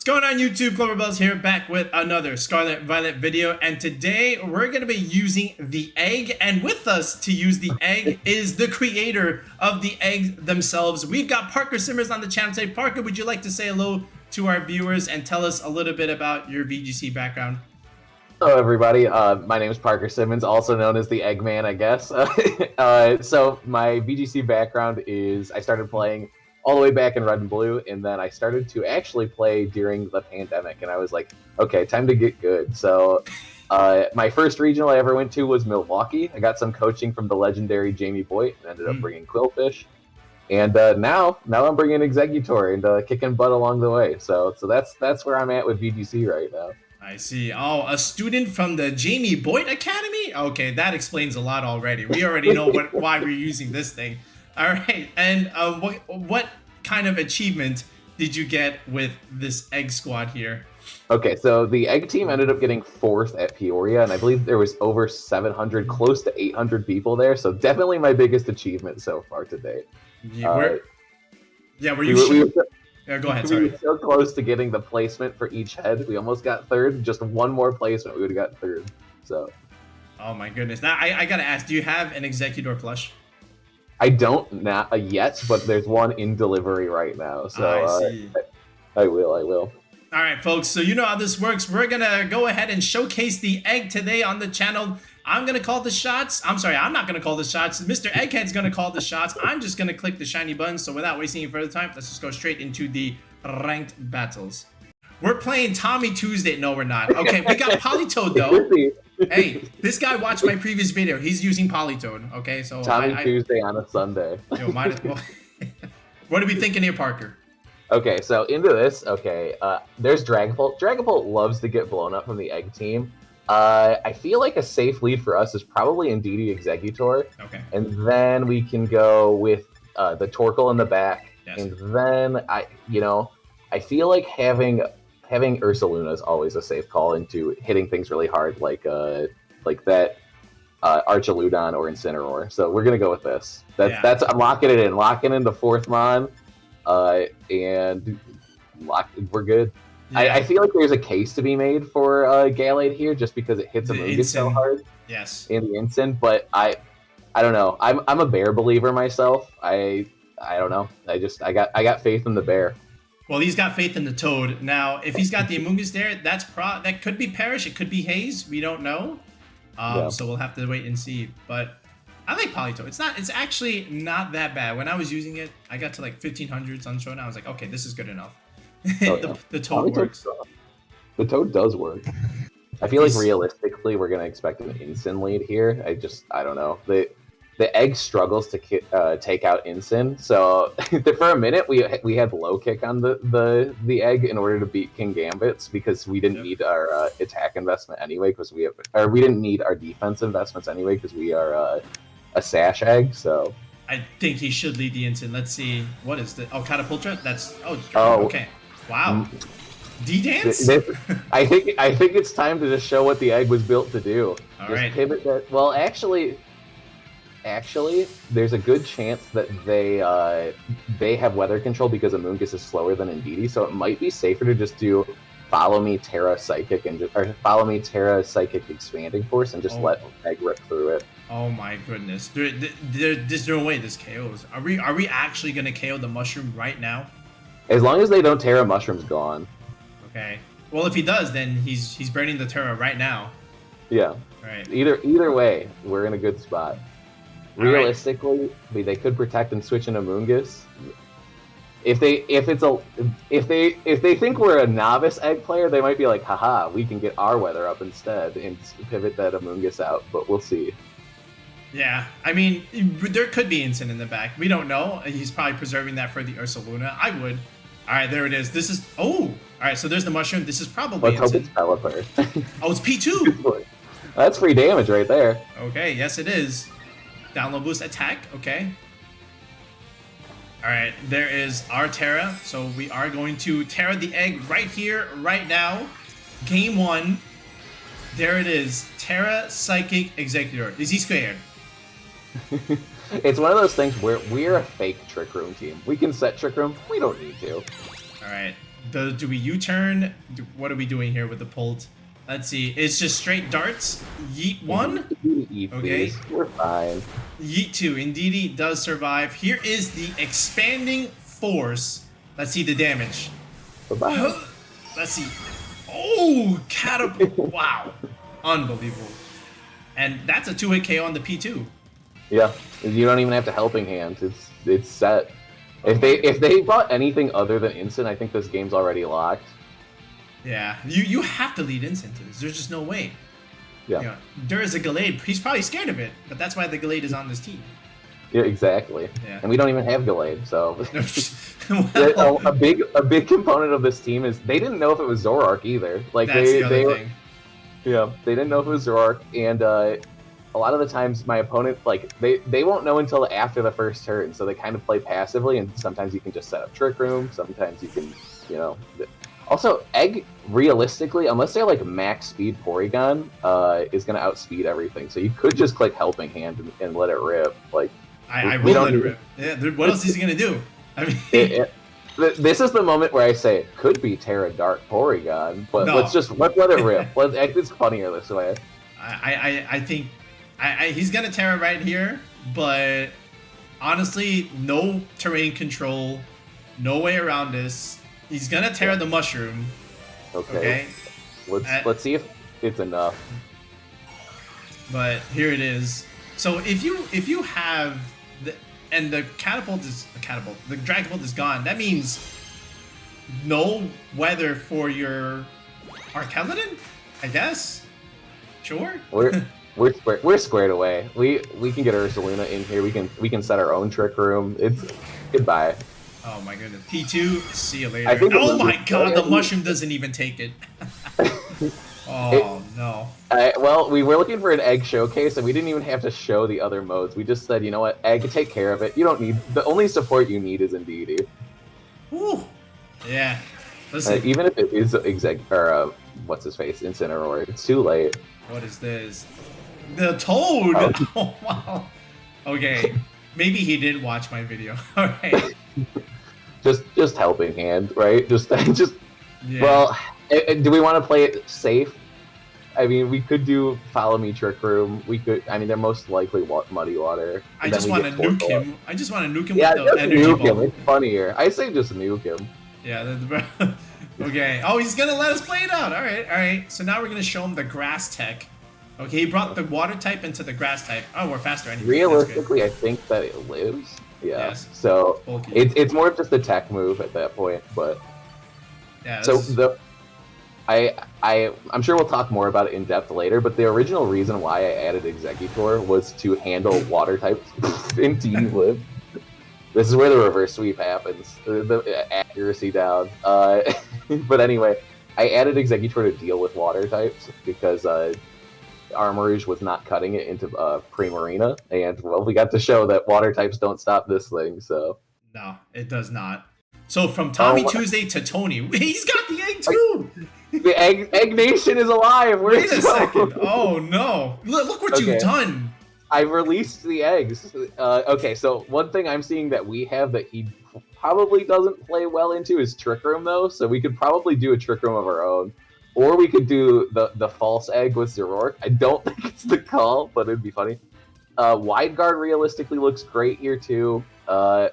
What's going on YouTube? Cloverbells here, back with another Scarlet Violet video, and today we're going to be using the egg, and with us to use the egg is the creator of the egg themselves. We've got Parker Simmers on the channel today. Parker, would you like to say hello to our viewers and tell us a little bit about your VGC background? Hello everybody, my name is Parker Simmons, also known as the Eggman, I guess. So my VGC background is I started playing all the way back in Red and Blue, and then I started to actually play during the pandemic, and I was like, okay, time to get good. So my first regional I ever went to was Milwaukee. I got some coaching from the legendary Jamie Boyd and ended up bringing Quillfish. And now I'm bringing Exeggutor and kicking butt along the way. So that's where I'm at with VGC right now. I see. Oh, a student from the Jamie Boyd Academy? Okay, that explains a lot already. We already know why we're using this thing. All right, and what kind of achievement did you get with this egg squad here? Okay, so the egg team ended up getting 4th at Peoria, and I believe there was over 700, close to 800 people there. So definitely my biggest achievement so far to date. Yeah, were you? Yeah, go ahead, sorry. We were so close to getting the placement for each head. We almost got 3rd. Just one more placement, we would have got 3rd. So. Oh my goodness. Now, I gotta ask, do you have an Exeggutor plush? I don't yet, but there's one in delivery right now. So I see. I will. All right, folks. So you know how this works. We're gonna go ahead and showcase the egg today on the channel. I'm gonna call the shots. I'm sorry, I'm not gonna call the shots. Mr. Egghead's gonna call the shots. I'm just gonna click the shiny button. So without wasting any further time, let's just go straight into the ranked battles. We're playing Tommy Tuesday. No, we're not. Okay, we got Politoed though. Hey, this guy watched my previous video. He's using Politoed. Okay, so Tommy Tuesday on a Sunday. Yo, might as well. What are we thinking here, Parker? Okay, so into this. Okay, there's Dragapult. Dragapult loves to get blown up from the egg team. I feel like a safe lead for us is probably Indeedee-Exeggutor. Okay. And then we can go with the Torkoal in the back. Yes. And then I feel like having Ursaluna is always a safe call into hitting things really hard, like that Archaludon or Incineroar. So we're gonna go with this. That's I'm locking it in, locking in the 4th Mon, and we're good. Yeah. I feel like there's a case to be made for Galade here, just because it hits Amoonngus so hard. Yes. In the Incin, but I don't know. I'm a bear believer myself. I don't know. I got faith in the bear. Well, he's got faith in the Toad. Now, if he's got the Amoonngus there, that could be Perish. It could be Haze. We don't know. So we'll have to wait and see. But I like Politoed. It's actually not that bad. When I was using it, I got to like 1500s on Showdown. I was like, okay, this is good enough. The Toad works. The Toad does work. I feel like realistically, we're gonna expect an Incin lead here. I don't know. The egg struggles to take out Incin, so for a minute we had low kick on the egg in order to beat King Gambits, because we didn't need our attack investment anyway, because we didn't need our defense investments anyway, because we are a Sash egg. So I think he should lead the Incin. Let's see, what is the Catapultra? That's okay. Wow. D-Dance? I think it's time to just show what the egg was built to do. All just right. Pivot that. Well, actually, there's a good chance that they have weather control, because Amoonngus is slower than Indeedee, so it might be safer to just do Follow Me Terra Psychic Follow Me Terra Psychic Expanding Force and just let egg rip through it. Oh my goodness! There's no way this KOs. Are we actually gonna KO the mushroom right now? As long as they don't Terra, mushroom's gone. Okay. Well, if he does, then he's burning the Terra right now. Yeah. All right. Either way, we're in a good spot. Realistically, they could protect and switch in Amoonngus. If they think we're a novice egg player, they might be like, haha, we can get our weather up instead and pivot that Amoonngus out, but we'll see. Yeah, I mean, there could be Incin in the back. We don't know. He's probably preserving that for the Ursaluna. I would. All right, there it is. This is... Oh! All right, so there's the mushroom. This is probably Let's hope it's Pelipper. Oh, it's P2! That's free damage right there. Okay, yes it is. Download boost attack. Okay. All right, there is our Terra. So we are going to Terra the egg right here, right now. Game 1. There it is. Terra Psychic Exeggutor. Is he scared? It's one of those things where we're a fake Trick Room team. We can set Trick Room. We don't need to. All right. Do we U-turn? What are we doing here with the Pult? Let's see. It's just straight darts. Yeet 1. Okay. We're fine. Yeet 2. Indeedee does survive. Here is the expanding force. Let's see the damage. Bye-bye. Let's see. Oh, catapult. Wow. Unbelievable. And that's a 2-hit KO on the P2. Yeah. You don't even have to helping hand. It's set. If they brought anything other than Instant, I think this game's already locked. Yeah, you have to lead Instant to this. There's just no way. Yeah. You know, there is a Gallade. He's probably scared of it, but that's why the Gallade is on this team. Yeah, exactly. Yeah. And we don't even have Gallade, so Well, a big component of this team is they didn't know if it was Zoroark either. Like that's the other thing. Yeah, they didn't know if it was Zoroark, and a lot of the times my opponent, like, they won't know until after the first turn, so they kind of play passively, and sometimes you can just set up Trick Room, sometimes you can, you know... Also, Egg, realistically, unless they're like max speed Porygon, is going to outspeed everything, so you could just click Helping Hand and let it rip. Like, I will let it rip. Yeah, what else is he going to do? I mean... This is the moment where I say it could be Terra Dark Porygon, but no. let's let it rip. It's funnier this way. I think he's gonna Terra right here, but honestly, no terrain control, no way around this. He's gonna Terra the Mushroom. Okay. Let's see if it's enough. But here it is. So if you have the catapult, the Dragapult is gone. That means no weather for your Archaludon, I guess. Sure. We're squared away. We can get Ursaluna in here. We can set our own Trick Room. It's goodbye. Oh my goodness. P2. See you later. Oh my god, the mushroom doesn't even take it. No. Well, we were looking for an Egg showcase, and we didn't even have to show the other modes. We just said, you know what, Egg, take care of it. You don't need the only support you need is Indeedee. Woo. Yeah. Listen. Even if it is what's his face, Incineroar, it's too late. What is this? The Toad. Oh wow. Okay. Maybe he did watch my video. All right. just helping hand, right? Just. Yeah. Well, do we want to play it safe? I mean, we could do Follow Me Trick Room. We could. I mean, they're most likely Muddy Water. I just want to nuke him. I just want to nuke him with the energy ball. It's funnier. I say just nuke him. Yeah. Okay. Oh, he's gonna let us play it out. All right. All right. So now we're gonna show him the Grass Tech. Okay, he brought the Water type into the Grass type. Oh, we're faster anyway. Realistically, I think that it lives. Yeah. Yes. So it's more of just a tech move at that point, but. Yeah. So I'm sure we'll talk more about it in depth later, but the original reason why I added Exeggutor was to handle water types. Indeed, live. This is where the reverse sweep happens. The accuracy down. But anyway, I added Exeggutor to deal with water types because Armarouge was not cutting it into Primarina, and well, we got to show that water types don't stop this thing. So no, it does not. So from Tommy Tuesday to Tony, he's got the egg too. The egg nation is alive. Wait a second. Oh no! Look what you've done. I've released the eggs. Okay, so one thing I'm seeing that we have that he probably doesn't play well into is Trick Room, though. So we could probably do a Trick Room of our own, or we could do the false egg with Zoroark. I don't think it's the call, but it'd be funny. Wide Guard realistically looks great here too. I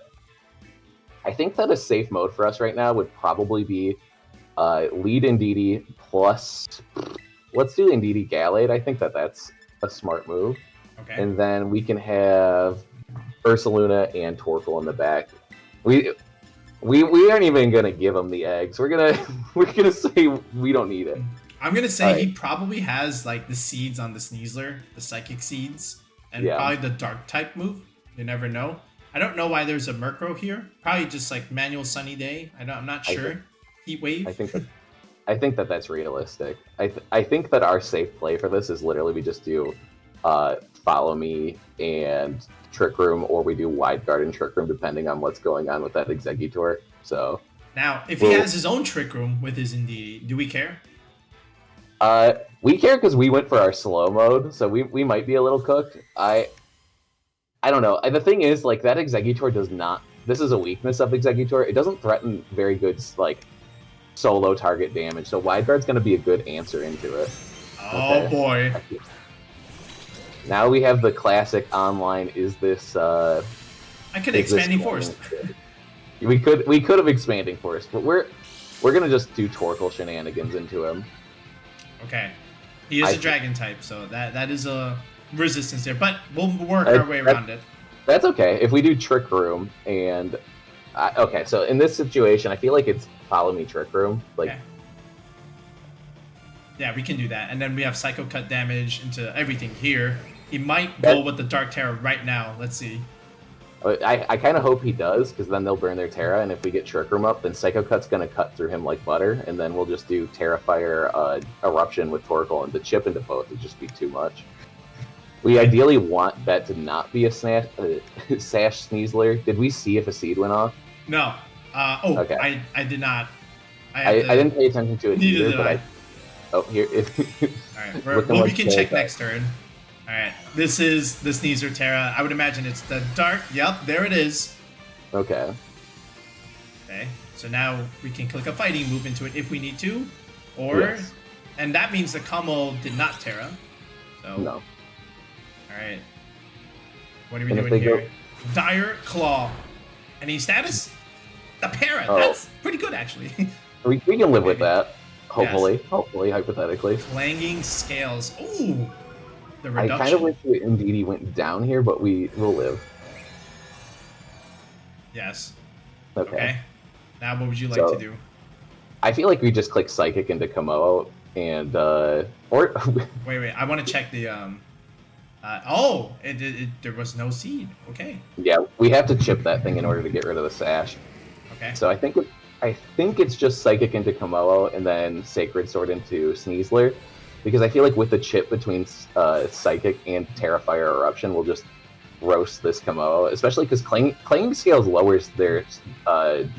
think that a safe mode for us right now would probably be lead Indeedee plus... Let's do Indeedee Gallade. I think that's a smart move. Okay. And then we can have Ursaluna and Torkoal in the back. We aren't even gonna give him the eggs. We're gonna say we don't need it. I'm gonna say he probably has like the seeds on the Sneasler, the Psychic Seeds, and probably the Dark type move. You never know. I don't know why there's a Murkrow here. Probably just like manual sunny day. I'm not sure. Heat wave. I think that's realistic. I think that our safe play for this is literally we just do Follow Me and Trick Room, or we do Wide Guard and Trick Room depending on what's going on with that Exeggutor. So now, if he has his own Trick Room with his Indeedee, do we care? We care because we went for our slow mode, so we might be a little cooked. I don't know. The thing is, like, that Exeggutor does not... This is a weakness of Exeggutor. It doesn't threaten very good, like, solo target damage. So Wide Guard's going to be a good answer into it. Oh boy. Now we have the classic online. Is this? I could Expanding Force. We could have Expanding Force, but we're gonna just do Torkoal shenanigans into him. Okay, he is a Dragon type, so that is a resistance there, but we'll work our way around it. That's okay. If we do Trick Room and okay, so in this situation, I feel like it's Follow Me Trick Room. Like, okay. Yeah, we can do that, and then we have Psycho Cut damage into everything here. He might go with the Dark Terror right now. Let's see. I kind of hope he does, because then they'll burn their Terra, and if we get Trick Room up, then Psycho Cut's going to cut through him like butter, and then we'll just do Terra Fire Eruption with Torkoal, and the chip into both would just be too much. We ideally want that to not be a Sash Sneasler. Did we see if a seed went off? No. Okay. I did not. I didn't pay attention to it either, but oh, here. All right. Well, we can check next turn. All right. This is the Sneasler Terra. I would imagine it's the dark. Yep, there it is. Okay. Okay. So now we can click a fighting move into it if we need to, or, and that means the Kommo did not Terra. So. No. All right. What are we doing here? Dire Claw. Any status? The Parrot. Oh. That's pretty good, actually. We can live with that. Hopefully. Yes. Hopefully, hypothetically. Clanging Scales. Ooh. The reduction. I kind of wish the Indeedee went down here, but we will live. Yes. Okay. Now, what would you like to do? I feel like we just click Psychic into Kommo-O and or. wait. I want to check the there was no seed. Okay. Yeah, we have to chip that thing in order to get rid of the Sash. Okay. So I think it's just Psychic into Kommo-O and then Sacred Sword into Sneasler, because I feel like with the chip between Psychic and Terra Fire Eruption, we'll just roast this Kommo-O, especially because Clanging Scales lowers their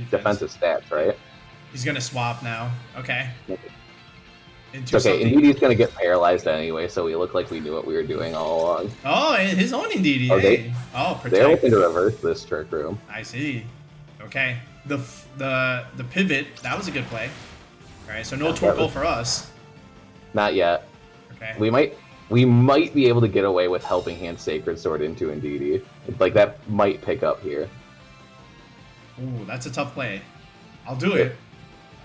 defensive stats, right? He's gonna swap now. Okay. Okay, Indeedee's gonna get paralyzed anyway, so we look like we knew what we were doing all along. Oh, his own Indeedee. Okay. Protect. They're looking to reverse this Trick Room. I see. Okay. The pivot, that was a good play. All right, so no Torkoal for us. Not yet. Okay. We might be able to get away with Helping Hand Sacred Sword into Indeedee. Like, that might pick up here. Ooh, that's a tough play. I'll do it.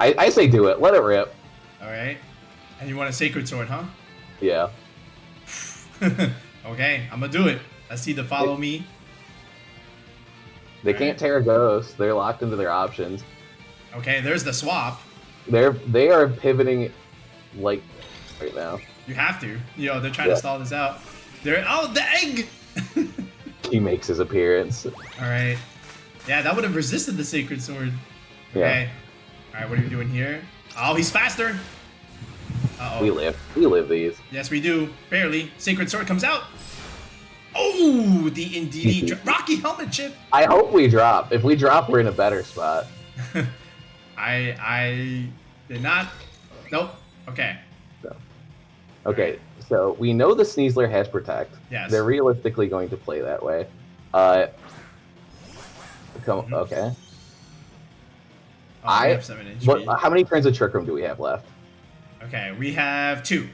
I say do it. Let it rip. All right. And you want a Sacred Sword, huh? Yeah. Okay, I'm gonna do it. Let's see the Follow Me. They can't Terra Ghost. They're locked into their options. Okay, there's the swap. They are pivoting like right now. You have to. They're trying to stall this out. The egg! He makes his appearance. All right. Yeah, that would have resisted the Sacred Sword. Okay. Yeah. All right, what are we doing here? Oh, he's faster. Uh-oh. We live these. Yes, we do. Barely. Sacred Sword comes out. Oh, the Indeedee Rocky Helmet chip. I hope we drop. If we drop, we're in a better spot. I did not. Nope. Okay. Okay, so we know the Sneasler has Protect. Yes. They're realistically going to play that way. Okay. We have 7 HP. How many turns of Trick Room do we have left? Okay, we have 2.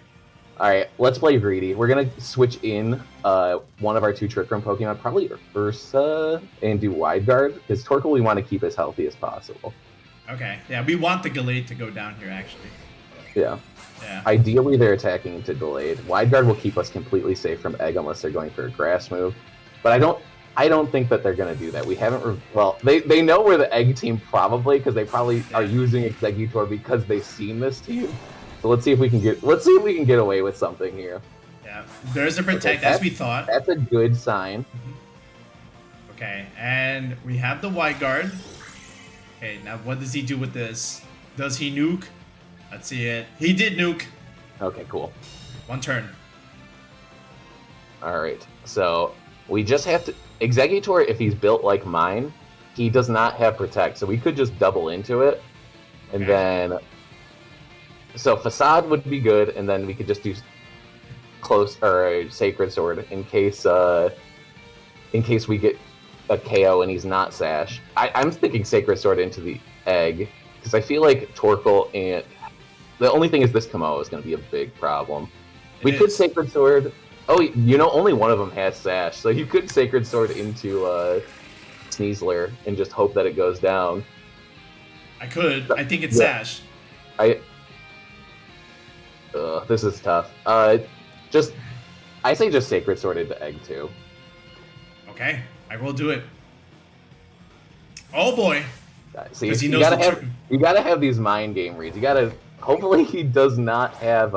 Alright, let's play greedy. We're going to switch in one of our 2 Trick Room Pokemon, probably Ursa, and do Wide Guard, because Torkoal we want to keep as healthy as possible. Okay, yeah, we want the Gallade to go down here, actually. Yeah. Yeah. Ideally, they're attacking into Delayed. Wide Guard will keep us completely safe from Egg unless they're going for a Grass move. But I don't think that they're going to do that. We haven't... they know we're the Egg team, probably, because they probably are using Exeggutor because they've seen this team. So let's see if we can get away with something here. Yeah, there's a Protect, as we thought. That's a good sign. Okay, and we have the Wide Guard. Okay, now what does he do with this? Does he nuke? Let's see it. He did nuke. Okay, cool. 1 turn. All right, so we just have to... Exeggutor, if he's built like mine, he does not have Protect, so we could just double into it. And then... So Facade would be good, and then we could just do Close or Sacred Sword in case we get a KO and he's not Sash. I'm thinking Sacred Sword into the Egg, because I feel like Torkoal and the only thing is this Kommo-O is going to be a big problem. We could Sacred Sword. Oh, only one of them has Sash, so you could Sacred Sword into Sneasler and just hope that it goes down. I could. I think it's Sash. This is tough. I say just Sacred Sword into Egg too. Okay, I will do it. Oh boy. See, you gotta have these mind game reads. You gotta. Hopefully he does not have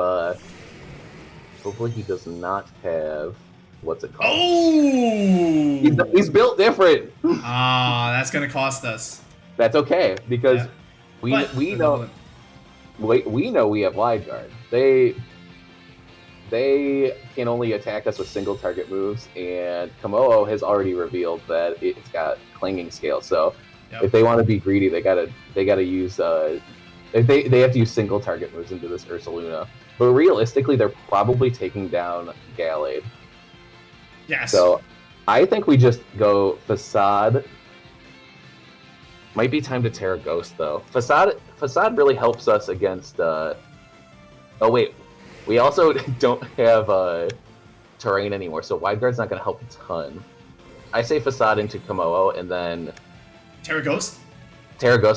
what's it called? Oh! He's built different. That's gonna cost us. That's okay because we know we have Wide Guard. They can only attack us with single target moves, and Kommo-O has already revealed that it's got Clinging Scale. So if they want to be greedy, they gotta use they have to use single target moves into this Ursaluna. But realistically, they're probably taking down Gallade. Yes. So I think we just go Facade. Might be time to Terra Ghost though. Facade really helps us against. Oh wait, we also don't have terrain anymore, so Wide Guard's not going to help a ton. I say Facade into Kommo-O, and then Terra Ghost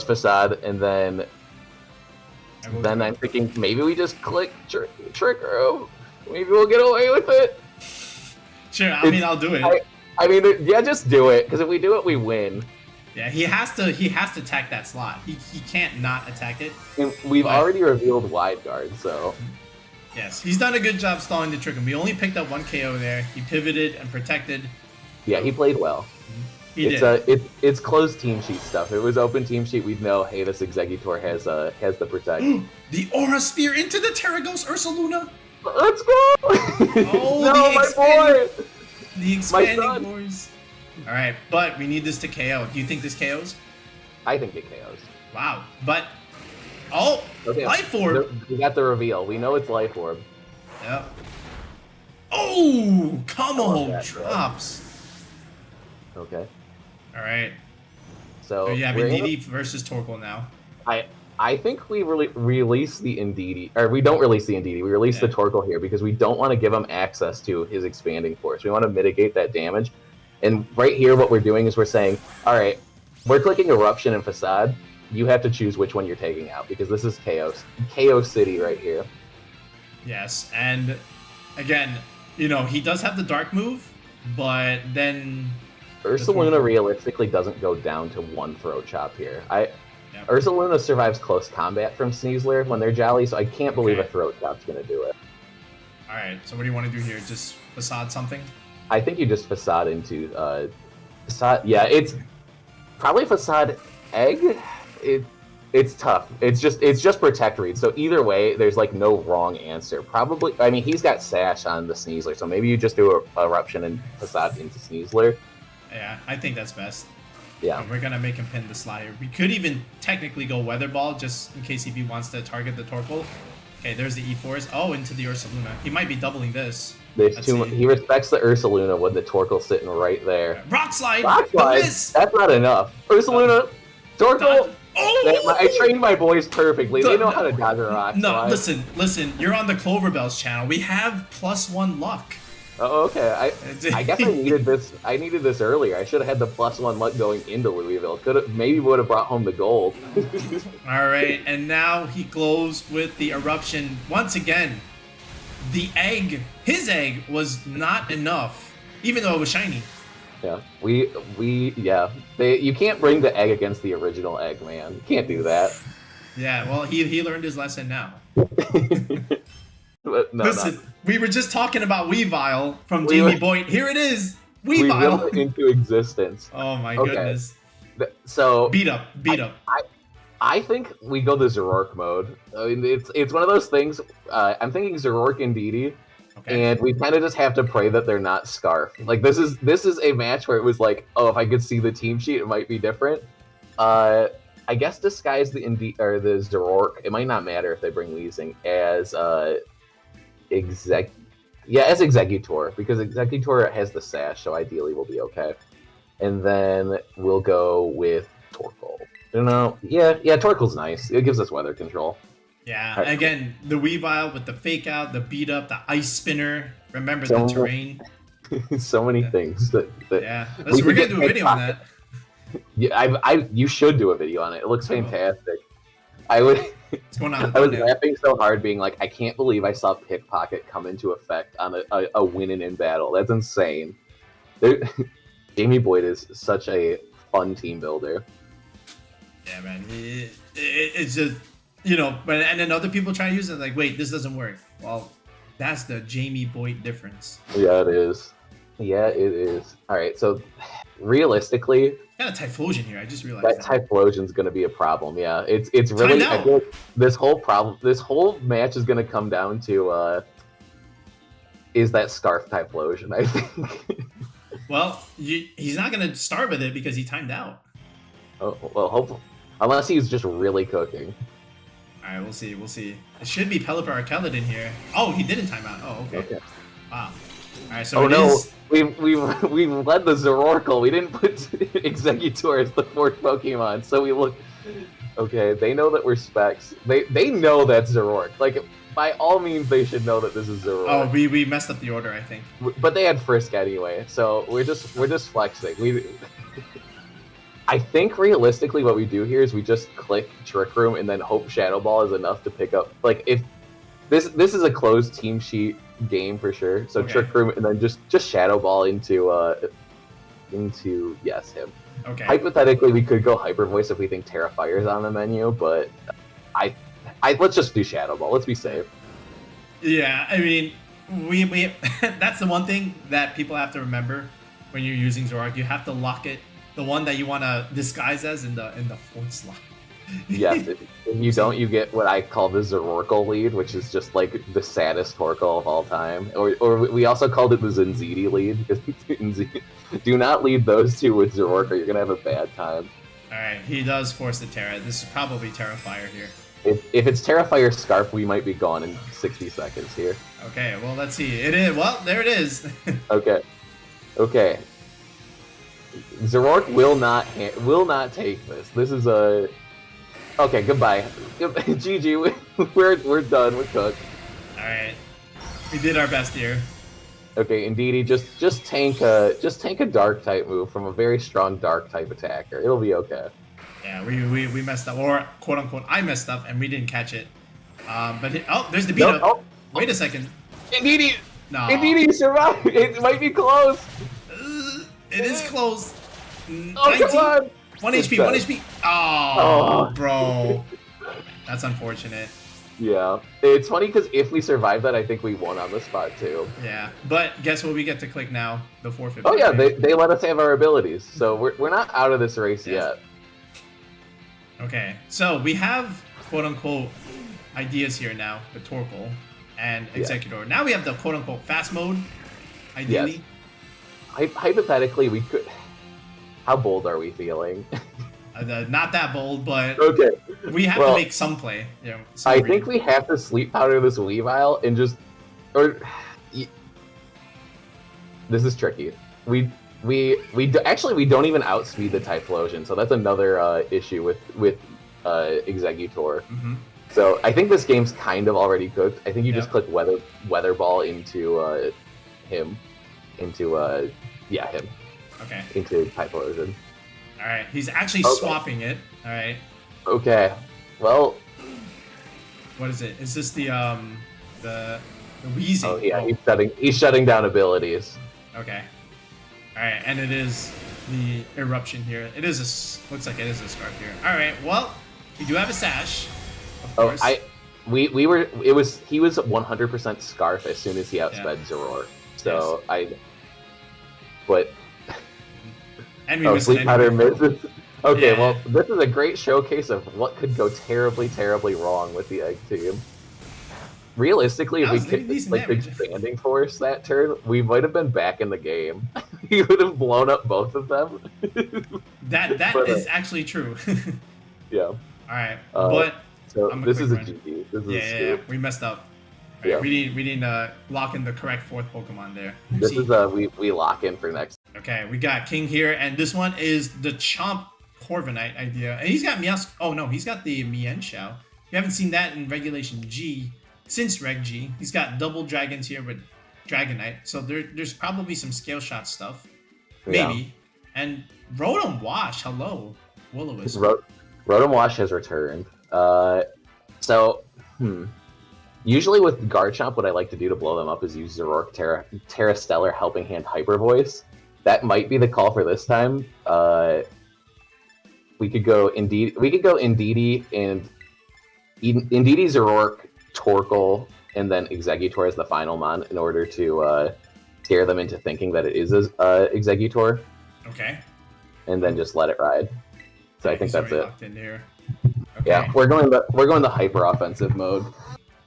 Facade, and then I'm thinking maybe we just click Trick Room. Maybe we'll get away with it. Sure, I'll do it. I mean, just do it, because if we do it, we win. Yeah, he has to attack that slot. He can't not attack it. And we've already revealed Wide Guard, so... Yes, he's done a good job stalling the trick. We only picked up one KO there. He pivoted and protected. Yeah, he played well. It's closed team sheet stuff. If it was open team sheet, we'd know, hey, this Exeggutor has the protect. The Aura Sphere into the Terra Ghost Ursaluna. Let's go! Oh, no, my boy! The expanding boys. All right, but we need this to KO. Do you think this KOs? I think it KOs. Wow, but Life Orb. We got the reveal. We know it's Life Orb. Yep. Oh, Kommo-O drops. Okay. All right. So you have Indeedee versus Torkoal now. I think we release the Indeedee, or we don't release the Indeedee. We release the Torkoal here because we don't want to give him access to his expanding force. We want to mitigate that damage. And right here, what we're doing is we're saying, all right, we're clicking Eruption and Facade. You have to choose which one you're taking out because this is KO City right here. Yes, and again, he does have the Dark move, but then Ursaluna realistically doesn't go down to one Throat Chop here. Ursaluna survives close combat from Sneasler when they're Jolly, so I can't believe a Throat Chop's going to do it. All right, so what do you want to do here? Just Facade something? I think you just Facade into Facade. Yeah, it's probably Facade Egg. It's tough. It's just Protect Read. So either way, there's like no wrong answer. Probably. I mean, he's got Sash on the Sneasler, so maybe you just do a Eruption and Facade into Sneasler. Yeah, I think that's best. Yeah. We're gonna make him pin the slot here. We could even technically go Weather Ball just in case if he wants to target the Torkoal. Okay, there's the E4s. Oh, into the Ursaluna. He might be doubling this. He respects the Ursaluna with the Torkoal sitting right there. Rock Slide! Rock Slide! That's not enough. Ursaluna! Torkoal! I trained my boys perfectly. They know how to dodge a rock slide. Listen. You're on the Cloverbells channel. We have +1 luck. Oh, okay. I guess I needed this. I needed this earlier. I should have had the +1 luck going into Louisville. Maybe would have brought home the gold. All right, and now he glows with the Eruption once again. The egg, his egg, was not enough, even though it was shiny. Yeah, you can't bring the egg against the original egg, man. You can't do that. Yeah, well, he learned his lesson now. Listen, we were just talking about Weavile from Jamie Boyd. Here it is, Weavile. We willed it into existence. Oh my goodness. So beat up. I think we go the Zoroark mode. I mean, it's one of those things. I'm thinking Zoroark Indeedee. Okay. And we kind of just have to pray that they're not Scarf. Like this is a match where it was like, oh, if I could see the team sheet, it might be different. I guess disguise the Zoroark. It might not matter if they bring Weezing as Exeggutor, because Exeggutor has the Sash, so ideally we'll be okay. And then we'll go with Torkoal. don't know. Yeah, Torkoal's nice. It gives us weather control. Yeah, right. Again, the Weavile with the fake out, the beat up, the ice spinner. Remember the terrain. So many things that yeah. Listen, we're gonna do a video on that. Yeah, you should do a video on it. It looks fantastic. I would. What's going on? I was laughing so hard, being like, I can't believe I saw Pickpocket come into effect on a win in battle. That's insane. Jamie Boyd is such a fun team builder. Yeah, man. It's just, but and then other people try to use it like, wait, this doesn't work. Well, that's the Jamie Boyd difference. Yeah, it is. Yeah, it is. All right, so realistically, got a Typhlosion here. I just realized that Typhlosion's going to be a problem. Yeah, it's really. I feel like this whole match is going to come down to is that Scarf Typhlosion? I think. Well, he's not going to start with it because he timed out. Oh well, hopefully, unless he's just really cooking. All right, we'll see. We'll see. It should be Pelipper Archaludon here. Oh, he didn't time out. Oh, okay. Wow. All right, so we've led the Zoroark. We didn't put Exeggutor as the fourth Pokemon, so we look. Okay, they know that we're specs. They know that's Zoroark. Like, by all means, they should know that this is Zoroark. Oh, we messed up the order, I think. But they had Frisk anyway, so we're just flexing. I think realistically, what we do here is we just click Trick Room and then hope Shadow Ball is enough to pick up. Like, if this is a closed team sheet game for sure. So Trick Room and then just Shadow Ball into yes, him. Okay. Hypothetically, we could go Hyper Voice if we think Terrafire is on the menu, but I let's just do Shadow Ball. Let's be safe. Yeah, I mean, we that's the one thing that people have to remember when you're using Zoroark. You have to lock it, the one that you want to disguise as, in the fourth slot. Yes, if you don't, you get what I call the Zoroarkle lead, which is just like the saddest Torkoal of all time. Or we also called it the Zinzidi lead, because do not lead those two with Zoroark or you're gonna have a bad time. Alright, he does force the Terra. This is probably Terrafire here. If it's Terrafire Scarf, we might be gone in 60 seconds here. Okay, well, let's see. It is. Well, there it is. Okay. Zoroark will not take this. This is a. Okay, goodbye. GG. We're done. We're cooked. All right, we did our best here. Okay, Indeedee, just tank a Dark type move from a very strong Dark type attacker. It'll be okay. Yeah, we messed up, or quote unquote, I messed up, and we didn't catch it. There's the beat up. Oh. Wait a second. Indeedee. No. Indeedee survived. It might be close. It is close. Oh, 19. Come on. 1 HP, 1 HP. Oh, bro. That's unfortunate. Yeah. It's funny because if we survive that, I think we won on the spot too. Yeah. But guess what we get to click now? The 450. Oh, yeah. They let us have our abilities. So we're not out of this race yet. Okay. So we have, quote unquote, ideas here now with Torkoal and Exeggutor. Yeah. Now we have the quote unquote fast mode, ideally. Yes. Hypothetically, we could. How bold are we feeling? Not that bold, but okay. We have to make some play. I think we have to sleep powder this Weavile and just, this is tricky. We don't even outspeed the Typhlosion, so that's another issue with Exeggutor. Mm-hmm. So I think this game's kind of already cooked. I think you just click Weather Ball into him. Okay. Into Typhlosion. Alright, he's actually swapping it. Alright. Okay. Well. What is it? Is this the Weezing? Oh yeah, he's shutting down abilities. Okay. Alright, and it is the eruption here. It is looks like it is a Scarf here. Alright, well, we do have a Sash, of course. He was 100% Scarf as soon as he outsped Zoroark. So but and we Sleep Powder misses. Okay, well, this is a great showcase of what could go terribly, terribly wrong with the Egg team. Realistically, if we could like expanding force that turn, we might have been back in the game. He would have blown up both of them. that is actually true. Yeah. All right, but so this is a GG. This is a scoop. We messed up. Right, we didn't lock in the correct fourth Pokemon there. This is we lock in for next. Okay, we got King here, and this one is the Chomp Corviknight idea. And he's got Meowscarada. Oh, no, he's got the Mienshao. You haven't seen that in Regulation G since Reg G. He's got double dragons here with Dragonite. So there's probably some scale shot stuff. Maybe. Yeah. And Rotom-Wash. Hello. Will-O-Wisp. Rotom-Wash has returned. Usually with Garchomp, what I like to do to blow them up is use Zoroark, Terra Stellar, Helping Hand, Hyper Voice. That might be the call for this time. We could go Indeedee and Indeedee, Zoroark, Torkoal, and then Exeggutor as the final mon in order to scare them into thinking that it is Exeggutor. Okay. And then just let it ride. So I think that's it. In here. Okay. Yeah, we're going the hyper offensive mode.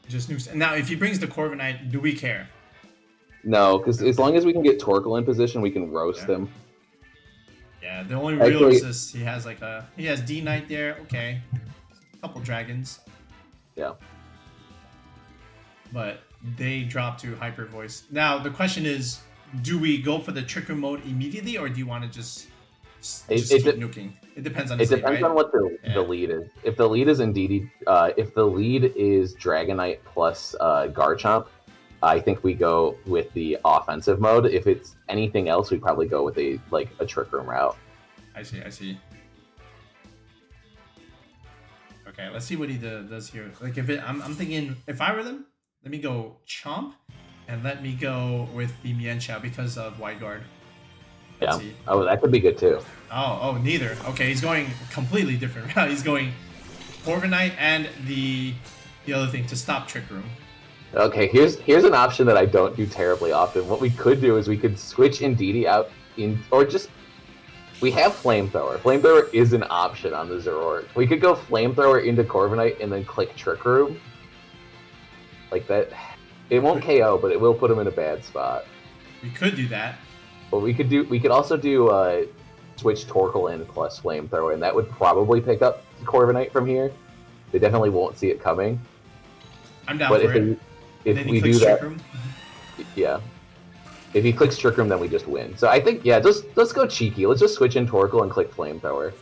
Just now, if he brings the Corviknight, do we care? No, because as long as we can get Torkoal in position, we can roast him. Yeah, the only real resist he has he has D-Knight there. Okay, a couple dragons. Yeah. But they drop to Hyper Voice. Now the question is, do we go for the Trick Room mode immediately, or do you want to just keep nuking? It depends on the state, right? On what the lead is. If the lead is Indeedee, if the lead is Dragonite plus Garchomp, I think we go with the offensive mode. If it's anything else, we probably go with a Trick Room route. I see. Okay, let's see what he does here. Like I'm thinking if I were them, let me go Chomp, and let me go with the Mienshao because of Wide Guard. Yeah. Oh, that could be good too. Oh, neither. Okay, he's going completely different route. He's going Corviknight and the other thing to stop Trick Room. Okay, here's an option that I don't do terribly often. What we could do is we could switch Indeedee out we have Flamethrower. Flamethrower is an option on the Zoroark. We could go Flamethrower into Corviknight and then click Trick Room. Like that. It won't KO, but it will put him in a bad spot. We could do that. But we could also do switch Torkoal in plus Flamethrower, and that would probably pick up Corviknight from here. They definitely won't see it coming. I'm down for it. If we do that, yeah. If he clicks Trick Room, then we just win. So I think, let's go cheeky. Let's just switch in Torkoal and click Flamethrower.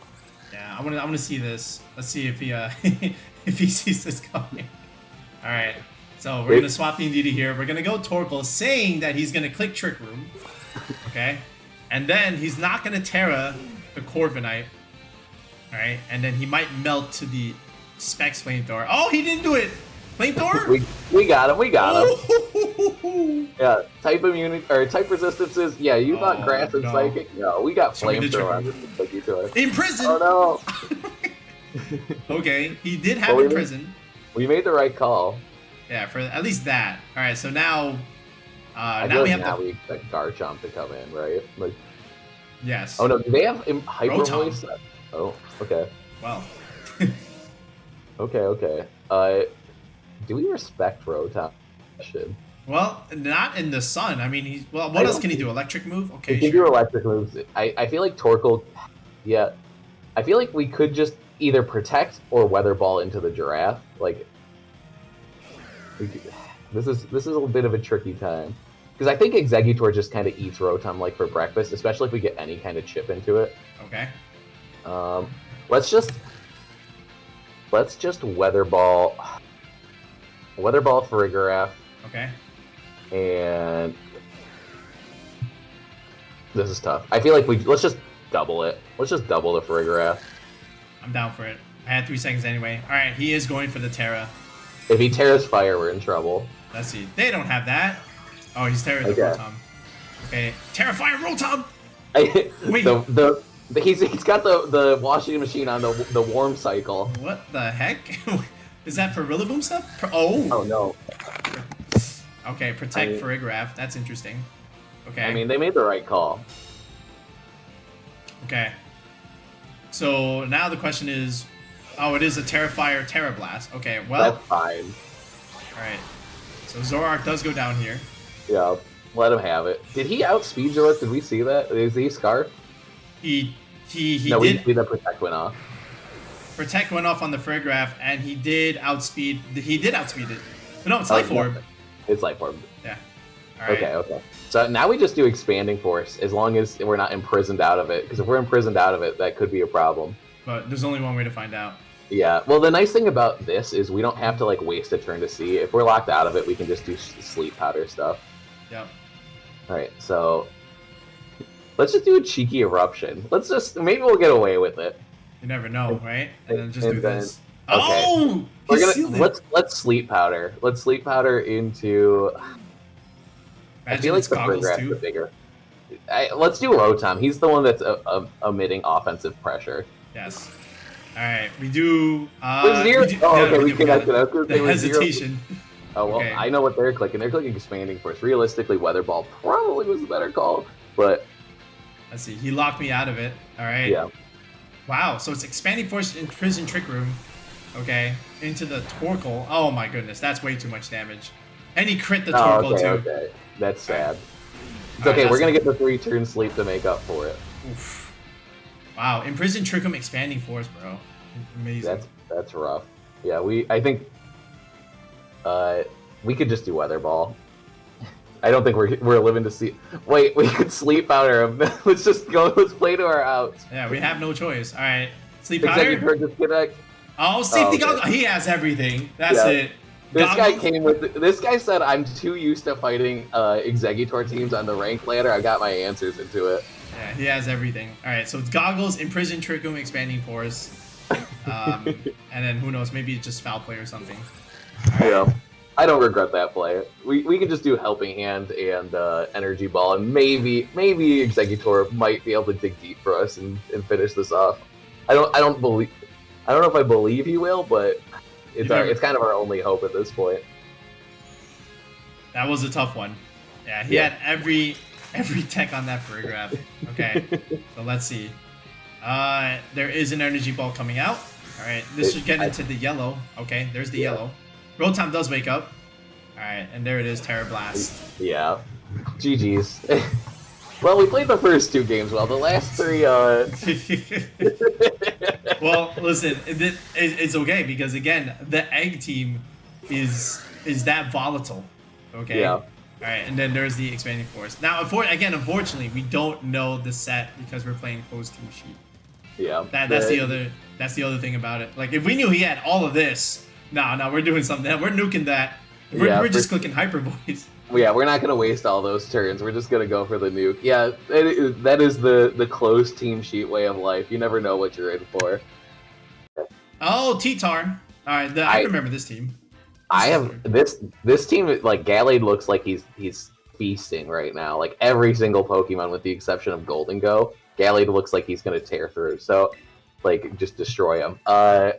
Yeah, I'm gonna see this. Let's see if he if he sees this coming. All right. So we're gonna swap the Indeedee here. We're gonna go Torkoal, saying that he's gonna click Trick Room. Okay, and then he's not gonna Terra the Corviknight. All right, and then he might melt to the Specs Flamethrower. Oh, he didn't do it. Flamethrower? we got him. Yeah, type immunity or type resistances. Yeah, you thought Grass and Psychic. No, we got Flamethrower on this Exeggutor. In prison. Oh no. Okay, he did have in prison. We made the right call. Yeah, for at least that. All right, so now. We expect Garchomp to come in, right? Like, yes. Oh no, do they have Hyper Voice? Oh, okay. Well. Okay. Do we respect Rotom? Well, not in the sun. I mean, what else can he do? Electric move? Okay, he can do electric moves. I feel like Torkoal. Yeah, I feel like we could just either protect or Weather Ball into the Giraffe. Like, this is a bit of a tricky time. Because I think Exeggutor just kind of eats Rotom for breakfast, especially if we get any kind of chip into it. Okay. Let's just Weather Ball Farigiraf. Okay. And this is tough. I feel like let's just double it. Let's just double the Farigiraf. I'm down for it. I had 3 seconds anyway. All right, he is going for the Terra. If he Terra's Fire, we're in trouble. Let's see. They don't have that. Oh, he's Terra the Rotom. Okay, Terra Fire Rotom. Wait. He's got the washing machine on the warm cycle. What the heck? Is that for Rillaboom stuff? Oh no. Okay, protect Farigiraf. That's interesting. Okay. I mean, they made the right call. Okay. So now the question is, it is a Terrafire Terra Blast. Okay, well. That's fine. All right. So Zoroark does go down here. Yeah, let him have it. Did he outspeed Zoroark? Did we see that? Is he Scarf? He no, did. We see the Protect went off. Protect went off on the Farigiraf, and he did outspeed. He did outspeed it. But no, it's Life Orb. It's Life Orb. Yeah. All right. Okay. So now we just do Expanding Force, as long as we're not imprisoned out of it. Because if we're imprisoned out of it, that could be a problem. but there's only one way to find out. Yeah, well, the nice thing about this is we don't have to, like, waste a turn to see. If we're locked out of it, we can just do sleep powder stuff. Yep. Alright, so let's just do a cheeky eruption. Maybe we'll get away with it. You never know, right? And then just do this. Okay. Oh! Let's sleep powder. Let's sleep powder into... I feel like the Farigiraf is bigger. Let's do Rotom. He's the one that's emitting offensive pressure. Yes. Alright, we do... we connected. The hesitation. Oh, well, okay. I know what they're clicking. They're clicking Expanding Force. Realistically, Weather Ball probably was the better call, but... Let's see. He locked me out of it. Alright. Yeah. Wow, so it's Expanding Force in Prison Trick Room. Okay. Into the Torkoal. Oh my goodness, that's way too much damage. And he crit the Torkoal too. Okay. That's sad. It's okay, we're going to get the 3-turn sleep to make up for it. Oof. Wow, Imprison Trick Room Expanding Force, bro. Amazing. That's rough. Yeah, I think we could just do Weather Ball. I don't think we're living to see. Wait, we could sleep powder him. Let's just go. Let's play to our outs. Yeah, we have no choice. All right, sleep powder. Disconnect. Oh, safety goggles. He has everything. That's it. This guy said, I'm too used to fighting Exeggutor teams on the rank ladder. I got my answers into it. Yeah, he has everything. All right, so it's Goggles, Imprison Trick Room, Expanding Force. And then who knows, maybe it's just Foul Play or something. Right. Yeah, I don't regret that play. We can just do Helping Hand and Energy Ball, and maybe Exeggutor might be able to dig deep for us and finish this off. I don't know if I believe he will, but it's kind of our only hope at this point. That was a tough one. Yeah, he had every tech on that Farigiraf. Okay, so let's see. There is an Energy Ball coming out. All right, this should get into the yellow. Okay, there's the yellow. Rotom does wake up. All right, and there it is, Terra Blast. Yeah, GG's. Well, we played the first 2 games well. The last 3, Well, listen, it's okay because again, the egg team is that volatile. Okay. Yeah. All right, and then there's the Expanding Force. Now, unfortunately, we don't know the set because we're playing closed team sheet. Yeah. That's the other thing about it. Like, if we knew he had all of this, no, we're doing something. We're nuking that. We're just clicking Hyper Voice. Yeah, we're not gonna waste all those turns. We're just gonna go for the nuke. Yeah, that is the closed team sheet way of life. You never know what you're in for. Oh, T-Tar. All right, I remember this team. This team, like, Gallade looks like he's feasting right now. Like, every single Pokemon with the exception of Golden Go, Gallade looks like he's gonna tear through. So, like, just destroy him. I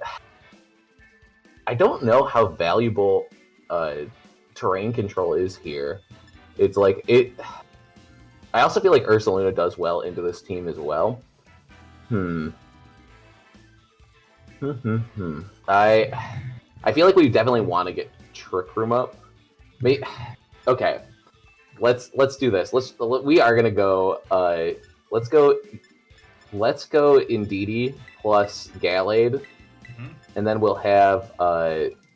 don't know how valuable terrain control is here. It's like I also feel like Ursaluna does well into this team as well. I feel like we definitely want to get Trick Room up. Okay, let's do this. We are gonna go. Let's go Indeedee plus Gallade, and then we'll have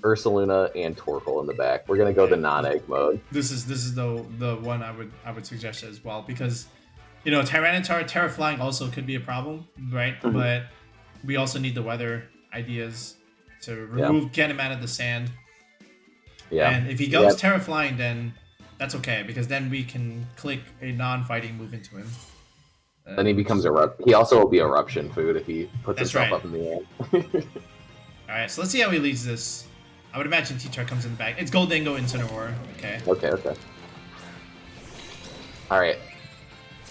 Ursaluna and Torkoal in the back. We're gonna go the non-egg mode. This is the one I would suggest as well, because Tyranitar, Terra Flying also could be a problem, right? But we also need the weather ideas to get him out of the sand. Yeah. And if he goes Terra Flying, then that's okay, because then we can click a non-fighting move into him. Then he becomes he also will be Eruption food if he puts himself up in the air. All right, so let's see how he leads this. I would imagine T-Char comes in the back. It's Goldingo Incineroar. Okay. Okay. All right.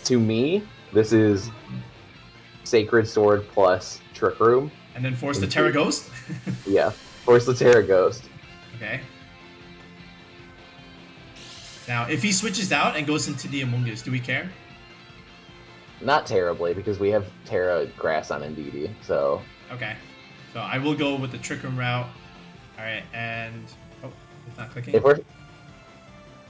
To me, this is Sacred Sword plus Trick Room. And then force the Terra Ghost? Yeah, force the Terra Ghost. Okay. Now, if he switches out and goes into the Amoonngus, do we care? Not terribly, because we have Terra Grass on Indeedee, so... Okay. So I will go with the Trick Room route. All right, and it's not clicking.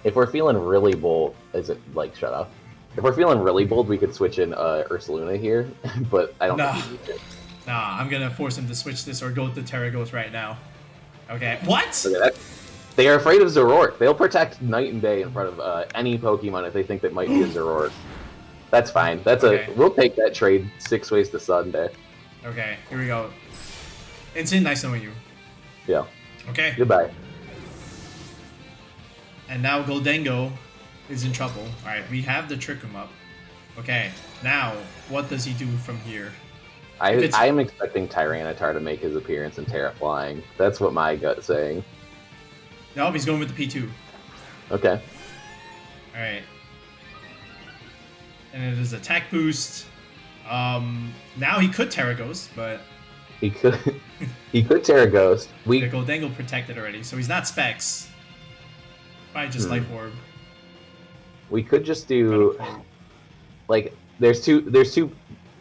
If we're feeling really bold, shut up? If we're feeling really bold, we could switch in Ursaluna here, but I don't think we need to. Nah, I'm gonna force him to switch this or go with the Terra Ghost right now. Okay, what? Okay, they are afraid of Zoroark. They'll protect night and day in front of any Pokemon if they think that might be a Zoroark. That's fine. We'll take that trade 6 ways to Sunday. Okay, here we go. Insane, nice knowing you. Yeah. Okay. Goodbye. And now Goldengo is in trouble. Alright, we have the Trick Room up. Okay, now, what does he do from here? I'm expecting Tyranitar to make his appearance in Terra Flying. That's what my gut's saying. No, he's going with the P2. Okay. Alright. And it is attack boost. Now he could Terra Ghost, but... He could Terra Ghost. The Goldengo protected already, so he's not Specs. Probably just Life Orb. We could just do... Like, there's two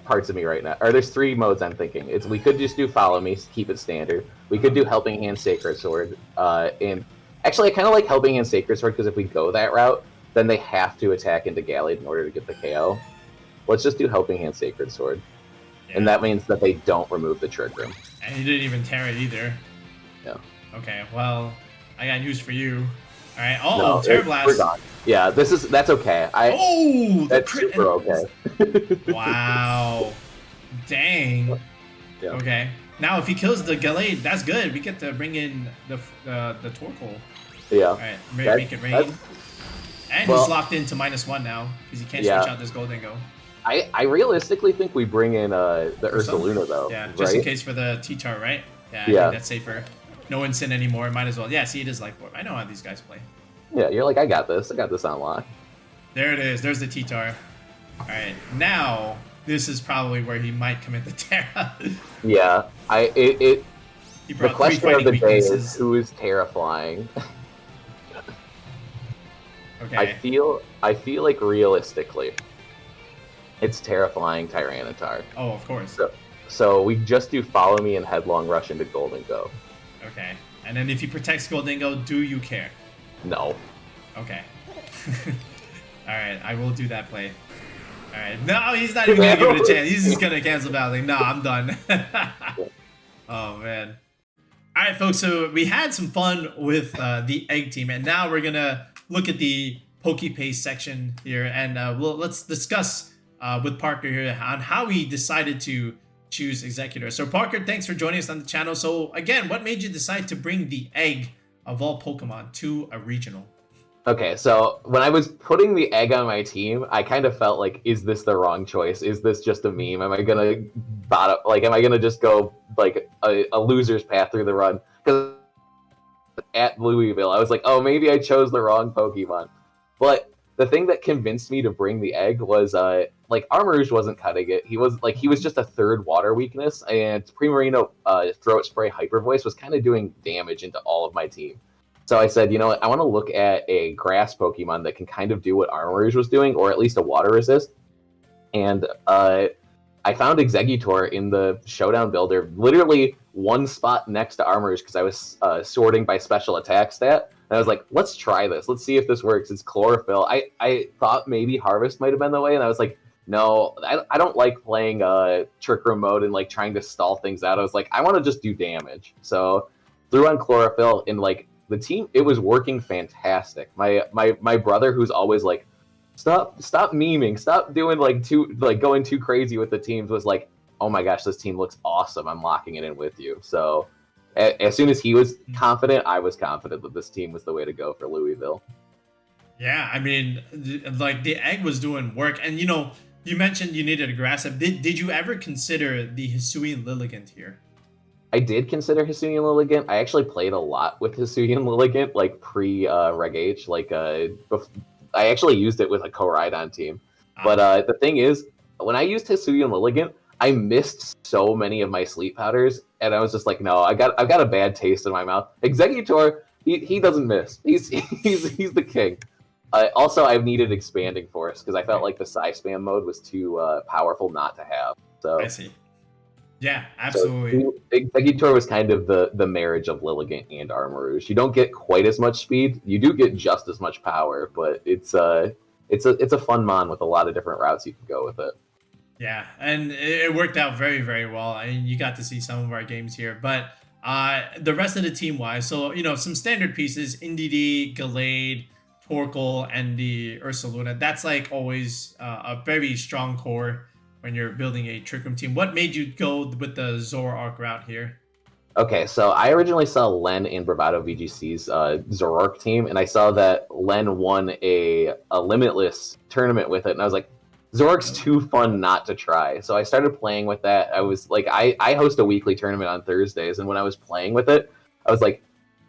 parts of me right now. Or there's three modes I'm thinking. We could just do Follow Me, keep it standard. We could do Helping Hand Sacred Sword. And actually, I kind of like Helping Hand Sacred Sword because if we go that route, then they have to attack into Gallade in order to get the KO. Let's just do Helping Hand Sacred Sword. Yeah. And that means that they don't remove the Trick Room. And he didn't even tear it either. Yeah. Okay, well, I got news for you. Alright, Terra Blast. We're gone. Yeah, that's okay. That's super okay. Wow. Dang. Yeah. Okay. Now if he kills the Gallade, that's good. We get to bring in the Torkoal. Yeah. Alright, make it rain. And he's locked into -1 now, because he can't switch out this Goldengo. I realistically think we bring in the Ursaluna though. Yeah, just in case for the T-Tar, right? Yeah, I think that's safer. No Incin anymore, might as well. Yeah, see, it is Life Orb. I know how these guys play. Yeah, you're like, I got this on lock. There it is. There's the T-Tar. Alright, now, this is probably where he might commit the Terra. Yeah, the question of the day is who is Terra Flying? Okay. I feel like realistically, it's Terra Flying Tyranitar. Oh, of course. So we just do Follow Me and Headlong Rush into Goldengo. Okay. And then if he protects Goldengo, do you care? No. Okay. Alright, I will do that play. Alright. No, he's not even going to give it a chance. He's just going to cancel battle. Like, no, I'm done. Oh, man. Alright, folks. So we had some fun with the Egg team. And now we're going to look at the Pokepaste section here. And let's discuss with Parker here on how he decided to choose Exeggutor. So Parker, thanks for joining us on the channel. So again, what made you decide to bring the egg of all Pokemon to a regional? Okay, so when I was putting the egg on my team, I kind of felt like, is this the wrong choice? Is this just a meme? Am I gonna am I gonna just go like a loser's path through the run? Because at Louisville, I was like, oh, maybe I chose the wrong Pokemon. But the thing that convinced me to bring the egg was like Armarouge wasn't cutting it. He was just a third water weakness, and Primarina Throat Spray Hyper Voice was kind of doing damage into all of my team. So I said, you know what, I want to look at a grass Pokemon that can kind of do what Armarouge was doing, or at least a water resist. And I found Exeggutor in the Showdown Builder, literally one spot next to Armarouge because I was sorting by special attack stat. And I was like, let's try this. Let's see if this works. It's Chlorophyll. I thought maybe Harvest might have been the way, and I was like, no, I don't like playing Trick Room mode and like trying to stall things out. I was like, I want to just do damage. So threw on Chlorophyll, and like the team, it was working fantastic. My brother, who's always like, stop memeing, stop doing going too crazy with the teams, was like, oh my gosh, this team looks awesome. I'm locking it in with you. So as soon as he was confident, I was confident that this team was the way to go for Louisville. Yeah, I mean, like the egg was doing work, and you know, you mentioned you needed a grass type. Did you ever consider the Hisuian-Lilligant here? I did consider Hisuian-Lilligant. I actually played a lot with Hisuian-Lilligant, like pre-Reg H. I actually used it with a Koraidon team. But the thing is, when I used Hisuian-Lilligant, I missed so many of my sleep powders, and I was just like, no, I've got a bad taste in my mouth. Exeggutor, he doesn't miss. He's the king. Also, I've needed Expanding Force because I felt like the Psy-Spam mode was too powerful not to have. So I see. Yeah, absolutely. So, Exeggutor was kind of the marriage of Lilligant and Armarouge. You don't get quite as much speed. You do get just as much power, but it's a fun mon with a lot of different routes you can go with it. Yeah, and it worked out very, very well. I mean, you got to see some of our games here, but the rest of the team-wise, so, you know, some standard pieces, Indeedee, Gallade, Torkoal, and the Ursaluna. That's like always a very strong core. when you're building a Trick Room team. What made you go with the Zoroark route here? Okay, so I originally saw Len in Bravado VGC's Zoroark team, and I saw that Len won a Limitless tournament with it, and I was like, Zoroark's too fun not to try. So I started playing with that. I was like, I host a weekly tournament on Thursdays, and when I was playing with it, I was like,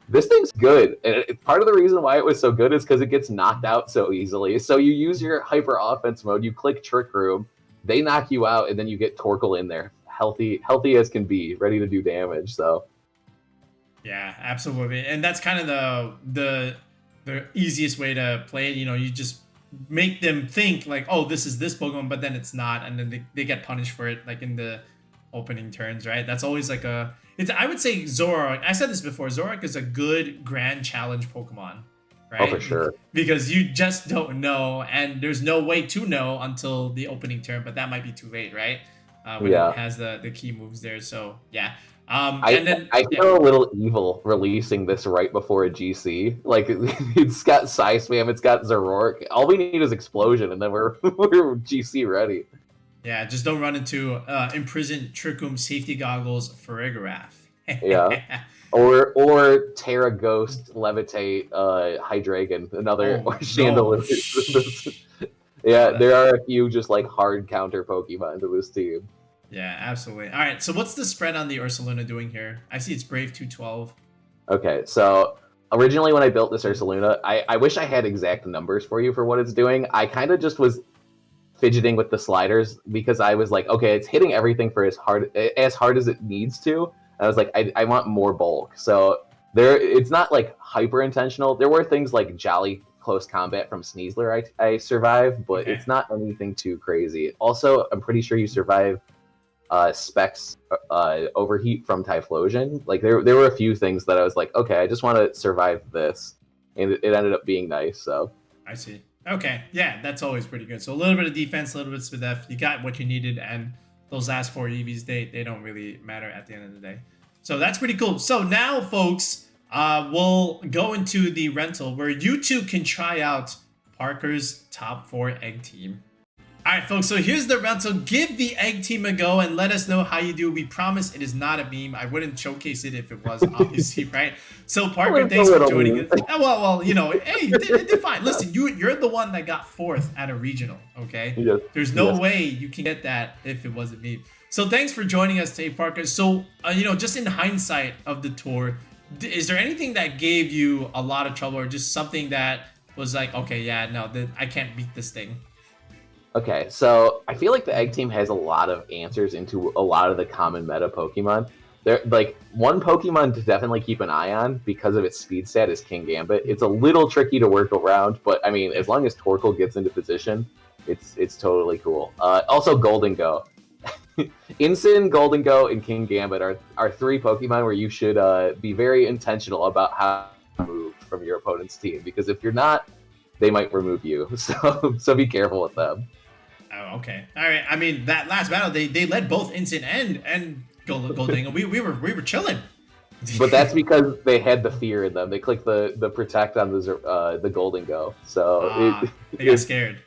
this thing's good. And part of the reason why it was so good is because it gets knocked out so easily. So you use your hyper offense mode, you click Trick Room, they knock you out, and then you get Torkoal in there. Healthy as can be, ready to do damage. So yeah, absolutely. And that's kind of the easiest way to play it. You know, you just make them think like, oh, this is this Pokemon, but then it's not, and then they get punished for it, like in the opening turns, right? That's always like I would say Zoroark, I said this before, Zoroark is a good grand challenge Pokemon, right? Oh, for sure. Because you just don't know, and there's no way to know until the opening turn, but that might be too late, right? When it has the key moves there. So yeah. I feel a little evil releasing this right before a GC. Like, it's got Psy Spam, it's got Zoroark. All we need is Explosion, and then we're GC ready. Yeah, just don't run into imprisoned Trick Room safety goggles Farigiraf. Yeah. Or Terra Ghost, Levitate, Hydreigon, another Chandelier. Yeah, there are a few just like hard counter Pokemon to this team. Yeah, absolutely. All right, so what's the spread on the Ursaluna doing here? I see it's Brave 212. Okay, so originally when I built this Ursaluna, I wish I had exact numbers for you for what it's doing. I kind of just was fidgeting with the sliders because I was like, okay, it's hitting everything for as hard as it needs to. And I was like, I want more bulk. So it's not like hyper intentional. There were things like Jolly Close Combat from Sneasler I survived, but it's not anything too crazy. Also, I'm pretty sure you survive Specs Overheat from Typhlosion. Like there were a few things that I was like, okay, I just want to survive this, and it ended up being nice. So I see. Okay, yeah, that's always pretty good. So a little bit of defense, a little bit of SPDF. You got what you needed, and those last 4 EVs, they don't really matter at the end of the day. So that's pretty cool. So now, folks, we'll go into the rental where you two can try out Parker's top 4 egg team. All right, folks, so here's the rental. Give the egg team a go and let us know how you do. We promise it is not a meme. I wouldn't showcase it if it was, obviously, right? So, Parker, thanks for joining us. Well, you know, hey, they're fine. Listen, you're the one that got 4th at a regional, okay? Yes. There's no way you can get that if it wasn't me. So, thanks for joining us today, Parker. So, you know, just in hindsight of the tour, is there anything that gave you a lot of trouble or just something that was like, okay, yeah, no, I can't beat this thing? Okay, so I feel like the egg team has a lot of answers into a lot of the common meta Pokemon. There, like, one Pokemon to definitely keep an eye on because of its speed stat is Kingambit. It's a little tricky to work around, but I mean, as long as Torkoal gets into position, it's totally cool. Also, Golden Go. Incin, Golden Go, and Kingambit are 3 Pokemon where you should be very intentional about how to move from your opponent's team, because if you're not, they might remove you. So be careful with them. Oh, okay. All right. I mean, that last battle, they led both Incin and Golden. We were chilling. But that's because they had the fear in them. They clicked the protect on the Golden Go. So they got scared.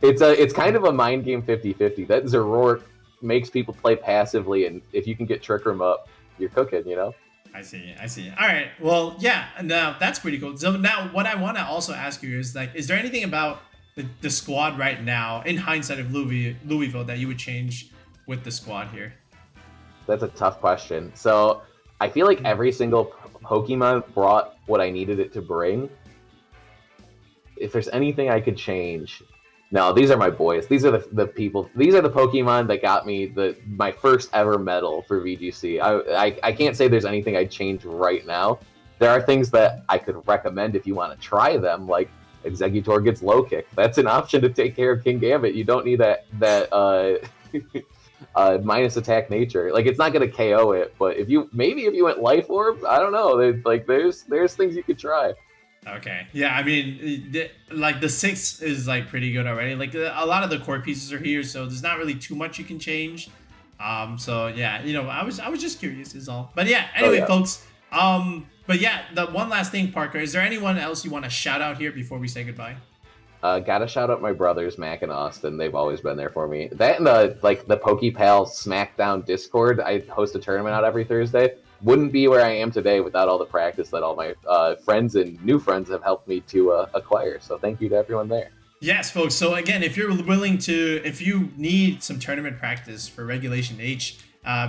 It's kind of a mind game 50-50. That Zoroark makes people play passively, and if you can get Trick Room up, you're cooking, you know? I see. All right. Well, yeah. Now that's pretty cool. So now, what I want to also ask you is like, is there anything about the squad right now, in hindsight of Louisville, that you would change with the squad here? That's a tough question. So I feel like every single Pokemon brought what I needed it to bring. If there's anything I could change, no, these are my boys. These are the people. These are the Pokemon that got me my first ever medal for VGC. I can't say there's anything I'd change right now. There are things that I could recommend if you want to try them, like Exeggutor gets low kick. That's an option to take care of Kingambit. You don't need that minus attack nature. Like, it's not going to KO it, but if you went Life Orb, I don't know. There's things you could try. Okay. Yeah, I mean, the 6 is like pretty good already. Like, a lot of the core pieces are here, so there's not really too much you can change. So yeah, you know, I was just curious is all. But yeah, anyway, folks. But yeah, the one last thing, Parker, is there anyone else you want to shout out here before we say goodbye? Gotta shout out my brothers, Mac and Austin. They've always been there for me. That and the Pokepal Smackdown Discord. I host a tournament out every Thursday. Wouldn't be where I am today without all the practice that all my friends and new friends have helped me to acquire. So thank you to everyone there. Yes, folks. So again, if you're willing to, if you need some tournament practice for Regulation H,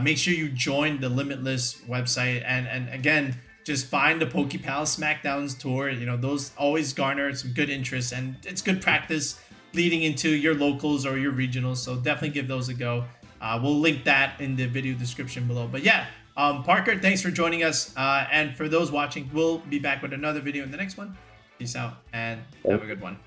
make sure you join the Limitless website. And again, just find the Pokepal Smackdowns tour. You know, those always garner some good interest, and it's good practice leading into your locals or your regionals. So definitely give those a go. We'll link that in the video description below. But yeah, Parker, thanks for joining us. And for those watching, we'll be back with another video in the next one. Peace out and have a good one.